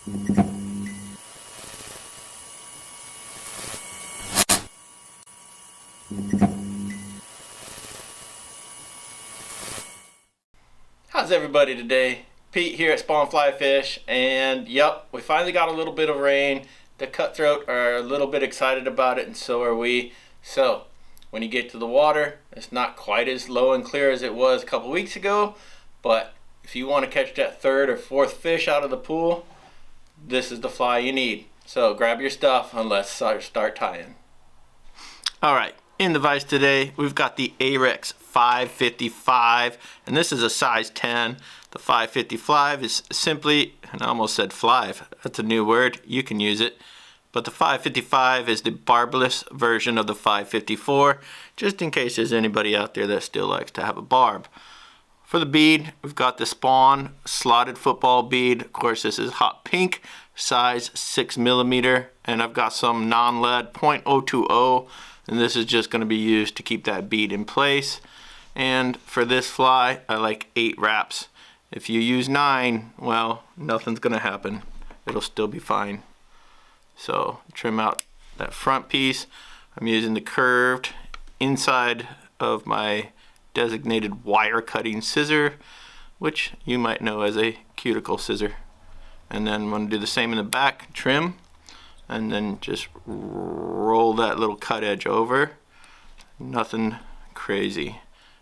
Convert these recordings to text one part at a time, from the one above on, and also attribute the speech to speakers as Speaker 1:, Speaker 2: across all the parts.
Speaker 1: How's everybody today? Pete here at Spawn Fly Fish, and yep, we finally got a little bit of rain. The cutthroat are a little bit excited about it, and so are we. So when you get to the water, it's not quite as low and clear as it was a couple weeks ago, but if you want to catch that third or fourth fish out of the pool, this is the fly you need. So grab your stuff and let's start tying. Alright, in the vise today we've got the Ahrex 555, and this is a size 10. The 555 is simply, and I almost said flive, that's a new word, you can use it, but the 555 is the barbless version of the 554, just in case there's anybody out there that still likes to have a barb. For the bead, we've got the Spawn slotted football bead. Of course, this is hot pink, size 6mm, and I've got some non-lead 0.020, and this is just going to be used to keep that bead in place. And for this fly, I like 8 wraps. If you use 9, well, nothing's going to happen. It'll still be fine. So trim out that front piece. I'm using the curved inside of my designated wire cutting scissor, which you might know as a cuticle scissor. And then I'm going to do the same in the back, trim, and then just roll that little cut edge over. Nothing crazy.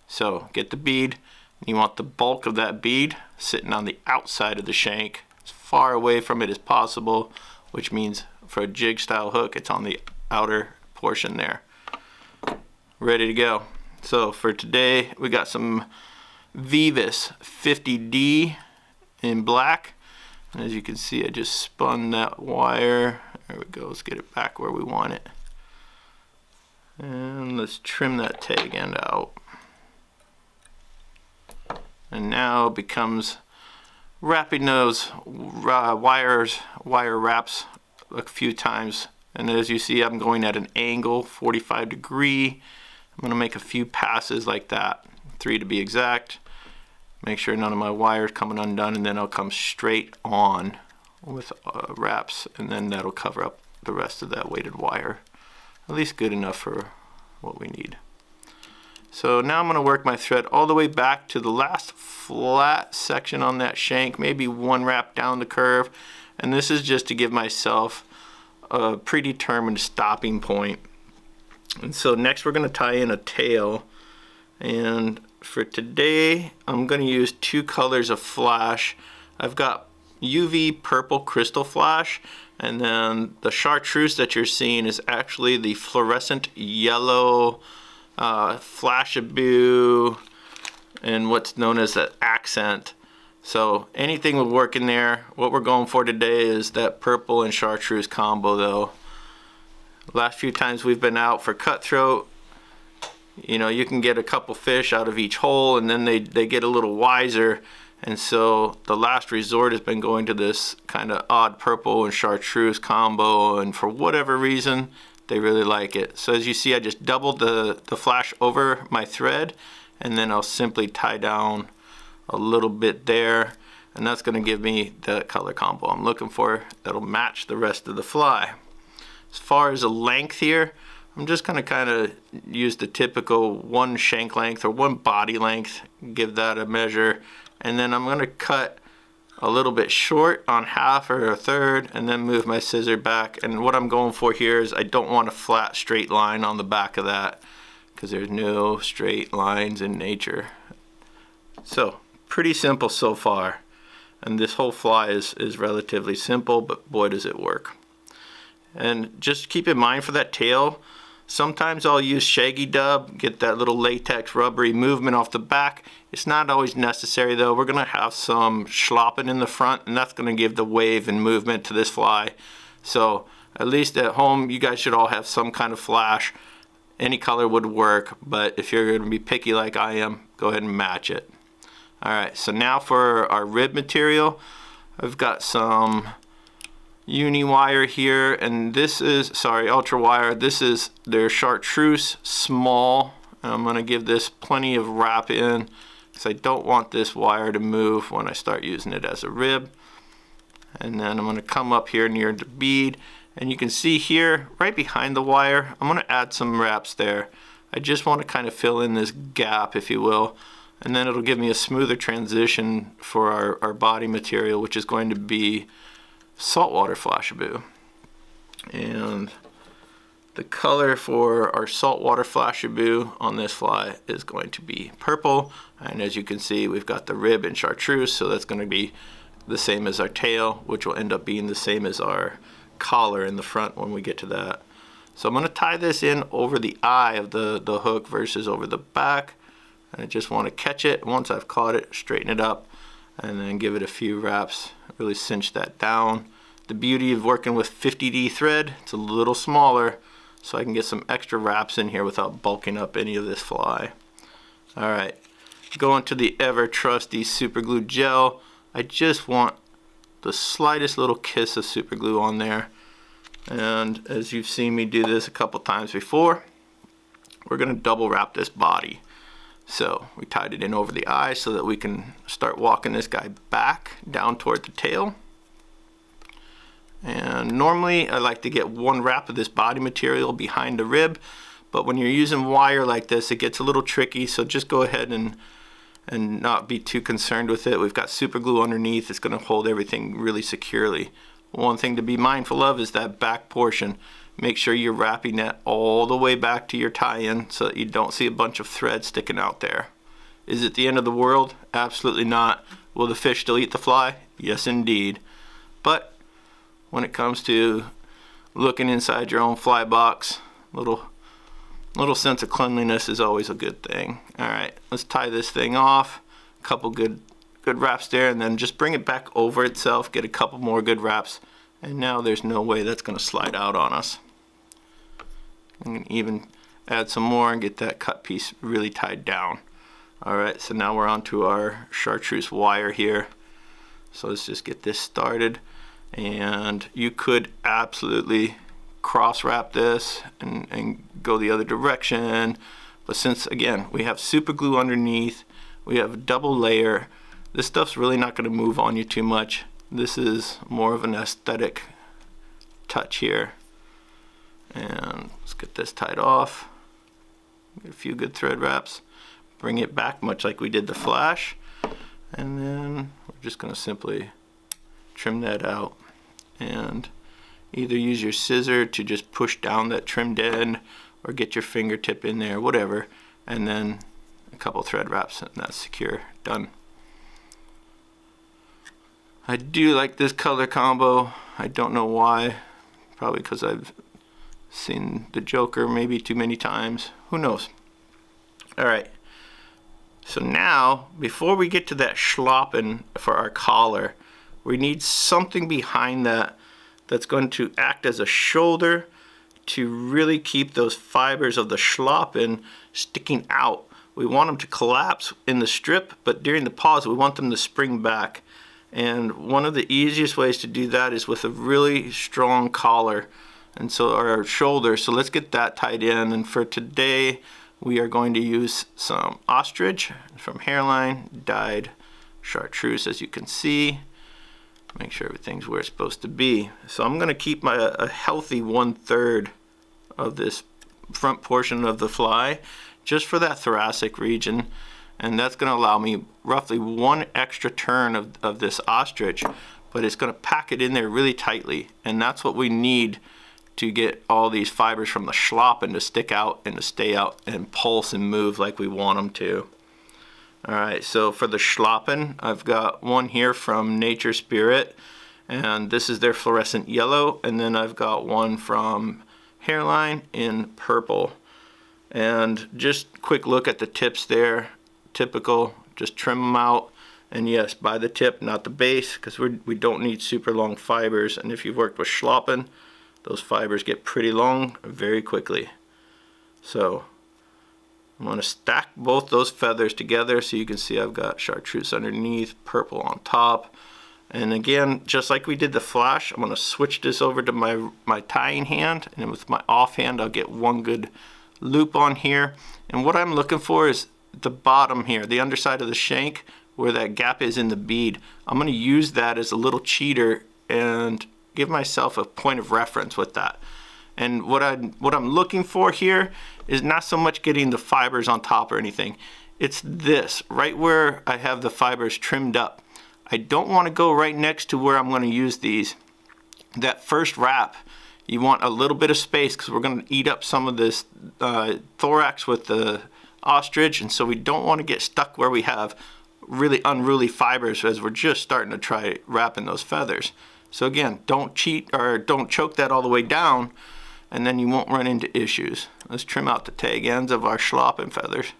Speaker 1: So get the bead. You want the bulk of that bead sitting on the outside of the shank, as far away from it as possible, which means for a jig style hook, it's on the outer portion there. Ready to go. So for today, we got some Veevus 50D in black. And as you can see, I just spun that wire. There we go, let's get it back where we want it. And let's trim that tag end out. And now it becomes wrapping those wire wraps a few times. And as you see, I'm going at an angle, 45 degree. I'm going to make a few passes like that, 3 to be exact. Make sure none of my wires coming undone, and then I'll come straight on with wraps, and then that'll cover up the rest of that weighted wire. At least good enough for what we need. So now I'm going to work my thread all the way back to the last flat section on that shank, maybe 1 wrap down the curve, and this is just to give myself a predetermined stopping point. And so next we're going to tie in a tail, and for today I'm going to use 2 colors of flash. I've got UV purple Krystal flash, and then the Chartreuse that you're seeing is actually the fluorescent yellow Flashabou and what's known as the accent. So anything will work in there. What we're going for today is that purple and Chartreuse combo though. Last few times we've been out for cutthroat, you know, you can get a couple fish out of each hole, and then they get a little wiser, and so the last resort has been going to this kind of odd purple and Chartreuse combo, and for whatever reason they really like it. So as you see, I just doubled the flash over my thread, and then I'll simply tie down a little bit there, and that's going to give me the color combo I'm looking for that'll match the rest of the fly. As far as the length here, I'm just going to kind of use the typical 1 shank length or 1 body length, give that a measure, and then I'm going to cut a little bit short on half or a third, and then move my scissor back. And what I'm going for here is I don't want a flat straight line on the back of that, because there's no straight lines in nature. So pretty simple so far, and this whole fly is relatively simple, but boy does it work. And just keep in mind for that tail, sometimes I'll use shaggy dub, get that little latex rubbery movement off the back. It's not always necessary though. We're gonna have some Schlappen in the front, and that's gonna give the wave and movement to this fly. So at least at home, you guys should all have some kind of flash. Any color would work, but if you're gonna be picky like I am, go ahead and match it. All right, so now for our rib material, I've got some uni wire here, and this is, sorry, ultra wire. This is their Chartreuse small, and I'm gonna give this plenty of wrap in because I don't want this wire to move when I start using it as a rib. And then I'm going to come up here near the bead, and you can see here right behind the wire I'm going to add some wraps there. I just want to kind of fill in this gap, if you will, and then it'll give me a smoother transition for our body material, which is going to be Saltwater Flashabou. And the color for our Saltwater Flashabou on this fly is going to be purple, and as you can see we've got the rib in Chartreuse, so that's going to be the same as our tail, which will end up being the same as our collar in the front when we get to that. So I'm going to tie this in over the eye of the hook versus over the back, and I just want to catch it. Once I've caught it, straighten it up, and then give it a few wraps, really cinch that down. The beauty of working with 50D thread, it's a little smaller, so I can get some extra wraps in here without bulking up any of this fly. Alright, going to the ever trusty super glue gel. I just want the slightest little kiss of super glue on there. And as you've seen me do this a couple times before, we're going to double wrap this body. So we tied it in over the eye so that we can start walking this guy back down toward the tail. And normally I like to get one wrap of this body material behind the rib, but when you're using wire like this it gets a little tricky, so just go ahead and not be too concerned with it. We've got super glue underneath, it's going to hold everything really securely. One thing to be mindful of is that back portion. Make sure you're wrapping that all the way back to your tie-in so that you don't see a bunch of thread sticking out there. Is it the end of the world? Absolutely not. Will the fish still eat the fly? Yes indeed. But when it comes to looking inside your own fly box, little sense of cleanliness is always a good thing. Alright, let's tie this thing off. A couple good wraps there, and then just bring it back over itself, get a couple more good wraps, and now there's no way that's going to slide out on us. I'm going to even add some more and get that cut piece really tied down. Alright, so now we're on to our Chartreuse wire here. So let's just get this started, and you could absolutely cross wrap this and go the other direction, but since again we have super glue underneath, we have a double layer, this stuff's really not going to move on you too much. This is more of an aesthetic touch here. And let's get this tied off, get a few good thread wraps, bring it back much like we did the flash, and then we're just going to simply trim that out, and either use your scissor to just push down that trimmed end or get your fingertip in there, whatever, and then a couple thread wraps and that's secure. Done. I do like this color combo. I don't know why. Probably because I've seen the Joker maybe too many times. Who knows? Alright. So now, before we get to that Schlappen for our collar, we need something behind that that's going to act as a shoulder to really keep those fibers of the Schlappen sticking out. We want them to collapse in the strip, but during the pause we want them to spring back. And one of the easiest ways to do that is with a really strong collar, and so our shoulder. So let's get that tied in, and for today we are going to use some Ostrich from Hareline, dyed Chartreuse, as you can see. Make sure everything's where it's supposed to be. So I'm going to keep a healthy 1/3 of this front portion of the fly just for that thoracic region, and that's going to allow me roughly one extra turn of this Ostrich, but it's going to pack it in there really tightly, and that's what we need to get all these fibers from the Schlappen to stick out and to stay out and pulse and move like we want them to. Alright, so for the Schlappen, I've got one here from Nature Spirit, and this is their fluorescent yellow, and then I've got one from Hareline in purple. And just quick look at the tips there, typical, just trim them out, and yes, by the tip, not the base, because we don't need super long fibers, and if you've worked with Schlappen, those fibers get pretty long very quickly. So I'm going to stack both those feathers together so you can see I've got Chartreuse underneath, purple on top. And again, just like we did the flash, I'm going to switch this over to my tying hand, and with my off hand I'll get one good loop on here. And what I'm looking for is the bottom here, the underside of the shank, where that gap is in the bead. I'm going to use that as a little cheater and give myself a point of reference with that. And what I'm looking for here is not so much getting the fibers on top or anything. It's this, right where I have the fibers trimmed up. I don't want to go right next to where I'm going to use these. That first wrap, you want a little bit of space because we're going to eat up some of this thorax with the ostrich, and so we don't want to get stuck where we have really unruly fibers as we're just starting to try wrapping those feathers. So again, don't cheat or don't choke that all the way down, and then you won't run into issues. Let's trim out the tag ends of our Schlappen feathers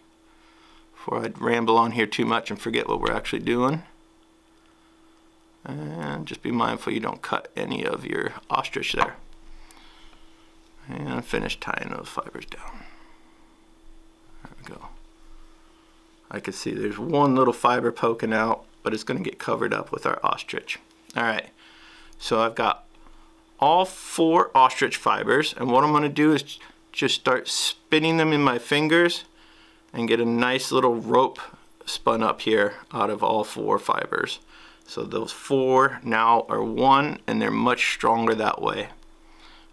Speaker 1: before I ramble on here too much and forget what we're actually doing. And just be mindful you don't cut any of your ostrich there. And finish tying those fibers down. There we go. I can see there's one little fiber poking out, but it's going to get covered up with our ostrich. Alright, so I've got all 4 ostrich fibers, and what I'm going to do is just start spinning them in my fingers and get a nice little rope spun up here out of all 4 fibers. So those 4 now are 1, and they're much stronger that way.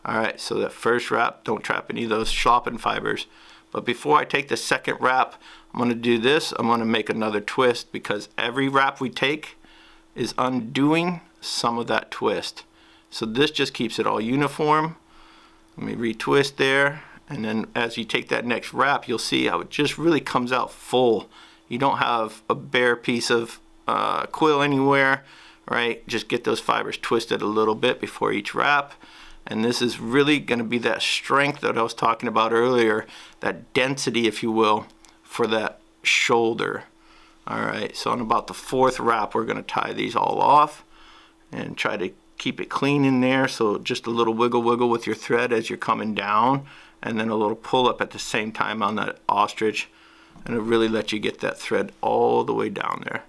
Speaker 1: Alright, so that first wrap, don't trap any of those Schlappen fibers. But before I take the second wrap, I'm going to do this. I'm going to make another twist, because every wrap we take is undoing some of that twist. So this just keeps it all uniform. Let me retwist there, and then as you take that next wrap, you'll see how it just really comes out full. You don't have a bare piece of quill anywhere, right? Just get those fibers twisted a little bit before each wrap. And this is really going to be that strength that I was talking about earlier, that density, if you will, for that shoulder. Alright, so on about the 4th wrap, we're going to tie these all off and try to keep it clean in there. So just a little wiggle wiggle with your thread as you're coming down, and then a little pull up at the same time on that ostrich, and it'll really let you get that thread all the way down there.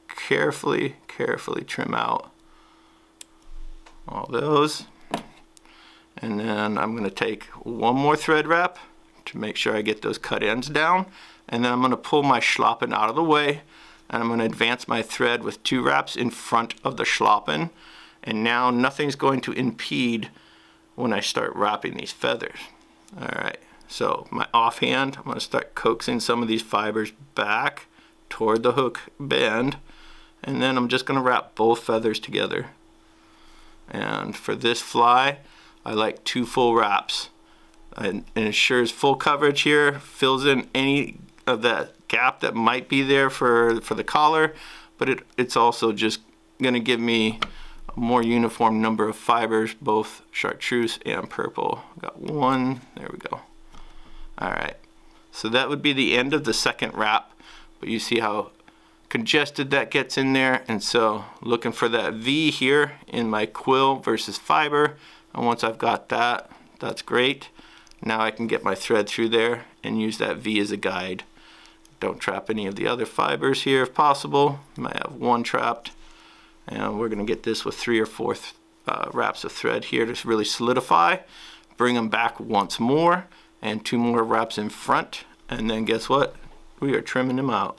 Speaker 1: Carefully trim out all those. And then I'm going to take one more thread wrap to make sure I get those cut ends down. And then I'm going to pull my Schlappen out of the way. And I'm going to advance my thread with 2 wraps in front of the Schlappen. And now nothing's going to impede when I start wrapping these feathers. Alright, so my offhand, I'm going to start coaxing some of these fibers back toward the hook bend. And then I'm just going to wrap both feathers together. And for this fly, I like 2 full wraps, and it ensures full coverage here, fills in any of that gap that might be there for the collar, but it's also just going to give me a more uniform number of fibers, both chartreuse and purple. Got 1, there we go. Alright, so that would be the end of the second wrap, but you see how congested that gets in there, and so looking for that V here in my quill versus fiber. And once I've got that, that's great. Now I can get my thread through there and use that V as a guide. Don't trap any of the other fibers here if possible. You might have 1 trapped. And we're going to get this with 3 or 4 wraps of thread here to really solidify. Bring them back once more, and 2 more wraps in front. And then guess what? We are trimming them out.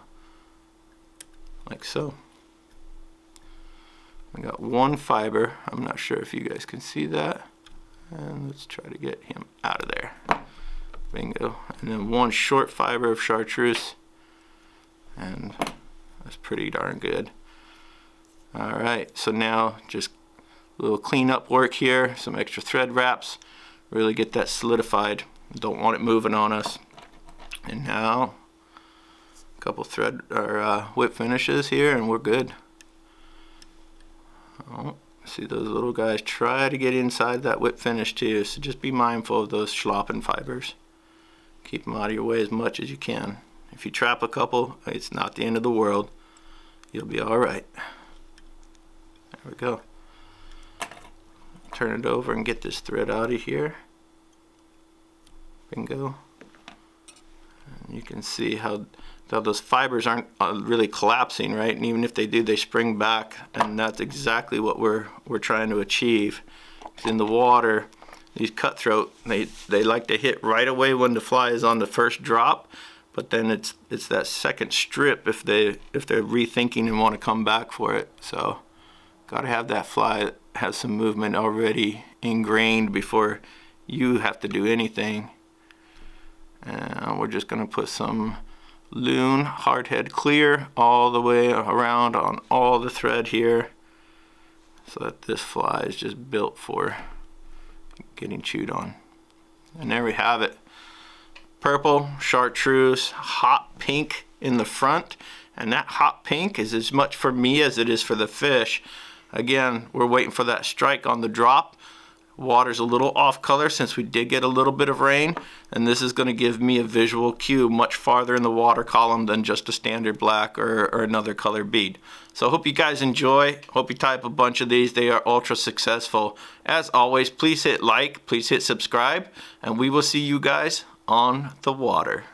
Speaker 1: Like so. I got 1 fiber. I'm not sure if you guys can see that. And let's try to get him out of there. Bingo. And then 1 short fiber of chartreuse. And that's pretty darn good. Alright, so now just a little cleanup work here. Some extra thread wraps. Really get that solidified. Don't want it moving on us. And now a couple thread or whip finishes here, and we're good. Oh, see those little guys try to get inside that whip finish too, so just be mindful of those Schlappen fibers. Keep them out of your way as much as you can. If you trap a couple, it's not the end of the world. You'll be alright. There we go. Turn it over and get this thread out of here. Bingo. And you can see how those fibers aren't really collapsing, right? And even if they do, they spring back, and that's exactly what we're trying to achieve. In the water, these cutthroat, they like to hit right away when the fly is on the first drop, but then it's that second strip if they're rethinking and want to come back for it. So gotta have that fly has some movement already ingrained before you have to do anything. And we're just going to put some Loon hardhead clear all the way around on all the thread here, so that this fly is just built for getting chewed on. And there we have it. Purple Chartreuse, hot pink in the front, and that hot pink is as much for me as it is for the fish. Again, we're waiting for that strike on the drop. Water's a little off color since we did get a little bit of rain, and this is going to give me a visual cue much farther in the water column than just a standard black or another color bead. So I hope you guys enjoy. Hope you type a bunch of these. They are ultra successful. As always, please hit like, please hit subscribe, and we will see you guys on the water.